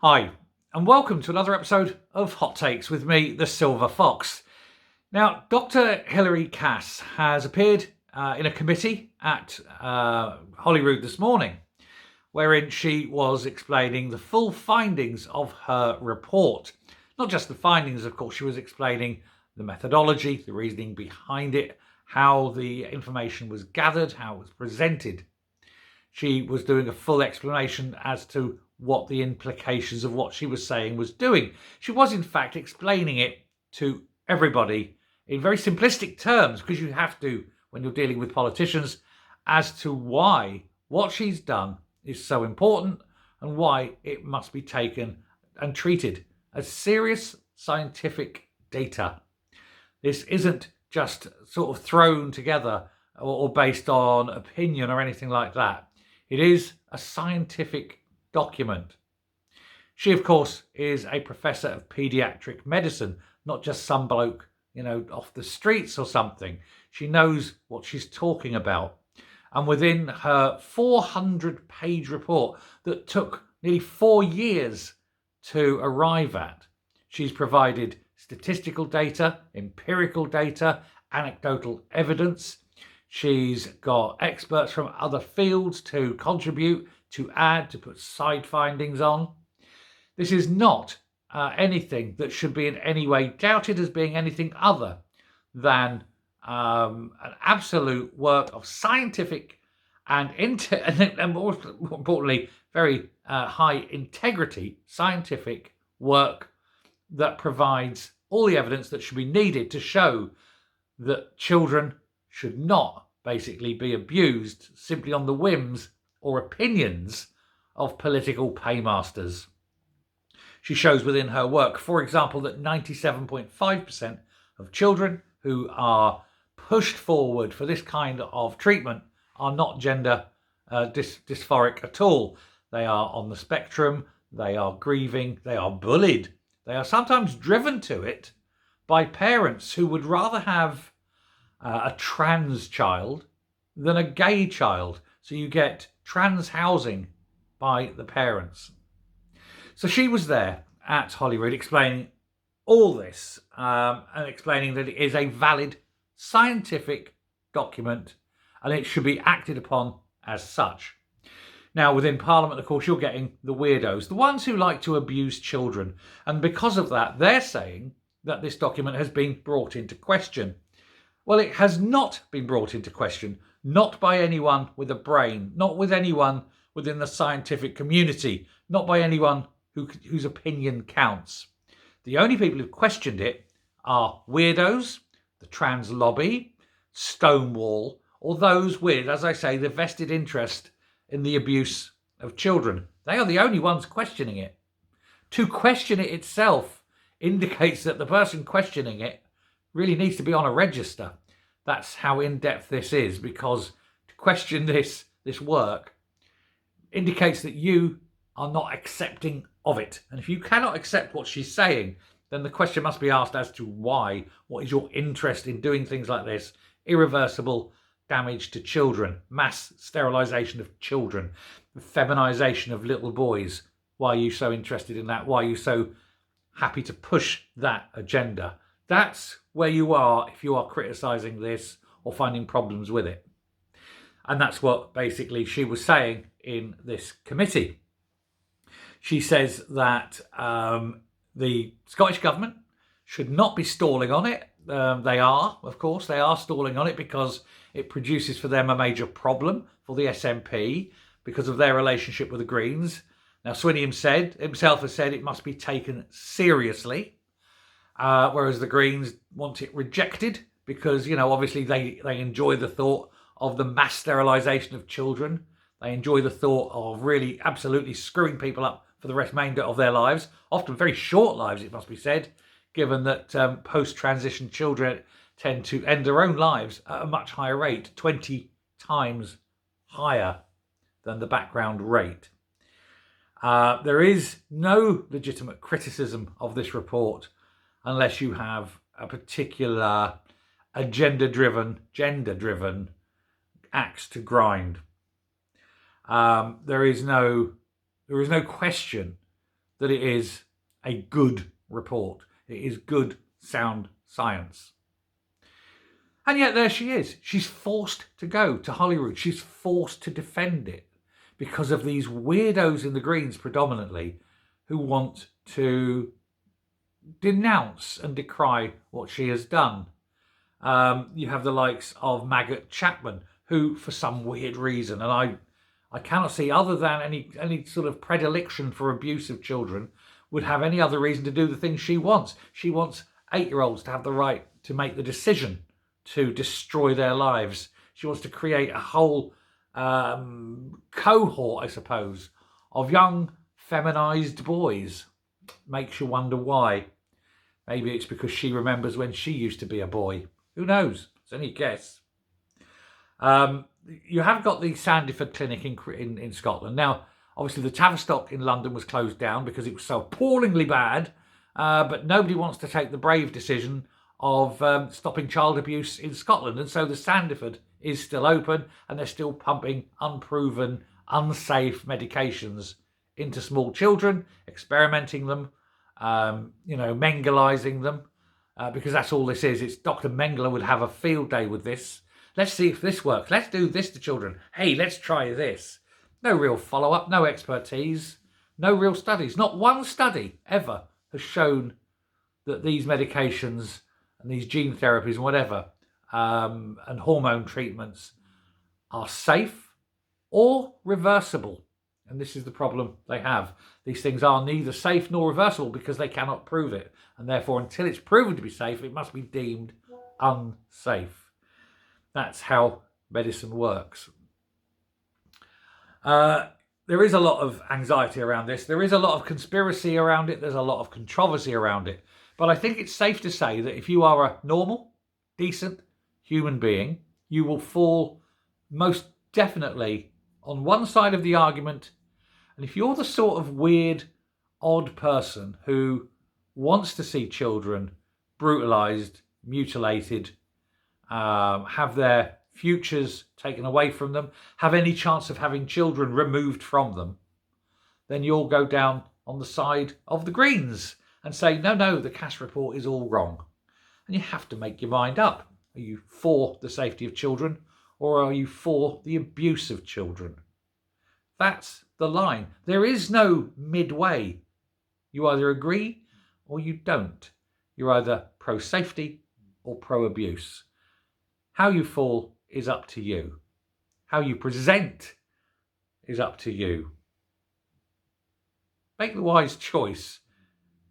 Hi, and welcome to another episode of Hot Takes with me, the Silver Fox. Now, Dr. Hilary Cass has appeared in a committee at Holyrood this morning, wherein she was explaining the full findings of her report. Not just the findings, of course, she was explaining the methodology, the reasoning behind it, how the information was gathered, how it was presented. She was doing a full explanation as to what the implications of what she was saying was doing. She was, in fact, explaining it to everybody in very simplistic terms, because you have to when you're dealing with politicians, as to why what she's done is so important and why it must be taken and treated as serious scientific data. This isn't just sort of thrown together or based on opinion or anything like that. It is a scientific document. She, of course, is a professor of paediatric medicine, not just some bloke, off the streets or something. She knows what she's talking about. And within her 400-page report that took nearly 4 years to arrive at, she's provided statistical data, empirical data, anecdotal evidence. She's got experts from other fields to contribute, to add, to put side findings on. This is not anything that should be in any way doubted as being anything other than an absolute work of scientific and more importantly, very high integrity scientific work that provides all the evidence that should be needed to show that children should not basically be abused simply on the whims or opinions of political paymasters. She shows within her work, for example, that 97.5% of children who are pushed forward for this kind of treatment are not gender dysphoric at all. They are on the spectrum, they are grieving, they are bullied, they are sometimes driven to it by parents who would rather have a trans child than a gay child. So you get trans housing by the parents. So she was there at Holyrood explaining all this and explaining that it is a valid scientific document and it should be acted upon as such. Now, within Parliament, of course, you're getting the weirdos, the ones who like to abuse children. And because of that, they're saying that this document has been brought into question. Well, it has not been brought into question, not by anyone with a brain, not with anyone within the scientific community, not by anyone whose opinion counts. The only people who've questioned it are weirdos, the trans lobby, Stonewall, or those with, as I say, the vested interest in the abuse of children. They are the only ones questioning it. To question it itself indicates that the person questioning it really needs to be on a register. That's how in-depth this is, because to question this work indicates that you are not accepting of it. And if you cannot accept what she's saying, then the question must be asked as to why. What is your interest in doing things like this? Irreversible damage to children, mass sterilisation of children, feminisation of little boys. Why are you so interested in that? Why are you so happy to push that agenda? That's where you are if you are criticising this or finding problems with it. And that's what basically she was saying in this committee. She says that the Scottish Government should not be stalling on it. They are, of course, stalling on it because it produces for them a major problem for the SNP because of their relationship with the Greens. Now, Swinney himself has said it must be taken seriously, whereas the Greens want it rejected because, obviously they enjoy the thought of the mass sterilisation of children. They enjoy the thought of really absolutely screwing people up for the remainder of their lives, often very short lives, it must be said, given that post-transition children tend to end their own lives at a much higher rate, 20 times higher than the background rate. There is no legitimate criticism of this report unless you have a particular gender-driven axe to grind. There is no question that it is a good report. It is good, sound science. And yet there she is. She's forced to go to Holyrood. She's forced to defend it because of these weirdos in the Greens predominantly who want to denounce and decry what she has done. You have the likes of Maggot Chapman, who for some weird reason, and I cannot see other than any sort of predilection for abuse of children, would have any other reason to do the things she wants. She wants 8-year-olds to have the right to make the decision to destroy their lives. She wants to create a whole cohort, I suppose, of young feminized boys. Makes you wonder why. Maybe it's because she remembers when she used to be a boy. Who knows? It's only a guess. You have got the Sandiford Clinic in Scotland. Now, obviously the Tavistock in London was closed down because it was so appallingly bad, but nobody wants to take the brave decision of stopping child abuse in Scotland. And so the Sandiford is still open and they're still pumping unproven, unsafe medications into small children, experimenting them, Mengelizing them, because that's all this is. It's Dr. Mengele would have a field day with this. Let's see if this works. Let's do this to children. Hey, let's try this. No real follow-up, no expertise, no real studies. Not one study ever has shown that these medications and these gene therapies and whatever, and hormone treatments are safe or reversible. And this is the problem they have. These things are neither safe nor reversible because they cannot prove it. And therefore, until it's proven to be safe, it must be deemed unsafe. That's how medicine works. There is a lot of anxiety around this. There is a lot of conspiracy around it. There's a lot of controversy around it. But I think it's safe to say that if you are a normal, decent human being, you will fall most definitely on one side of the argument. And if you're the sort of weird, odd person who wants to see children brutalised, mutilated, have their futures taken away from them, have any chance of having children removed from them, then you'll go down on the side of the Greens and say, no, the Cass report is all wrong. And you have to make your mind up. Are you for the safety of children or are you for the abuse of children? That's the line. There is no midway. You either agree or you don't. You're either pro-safety or pro-abuse. How you fall is up to you. How you present is up to you. Make the wise choice.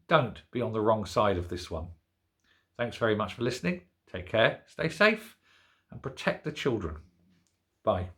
Don't be on the wrong side of this one. Thanks very much for listening. Take care, stay safe, and protect the children. Bye.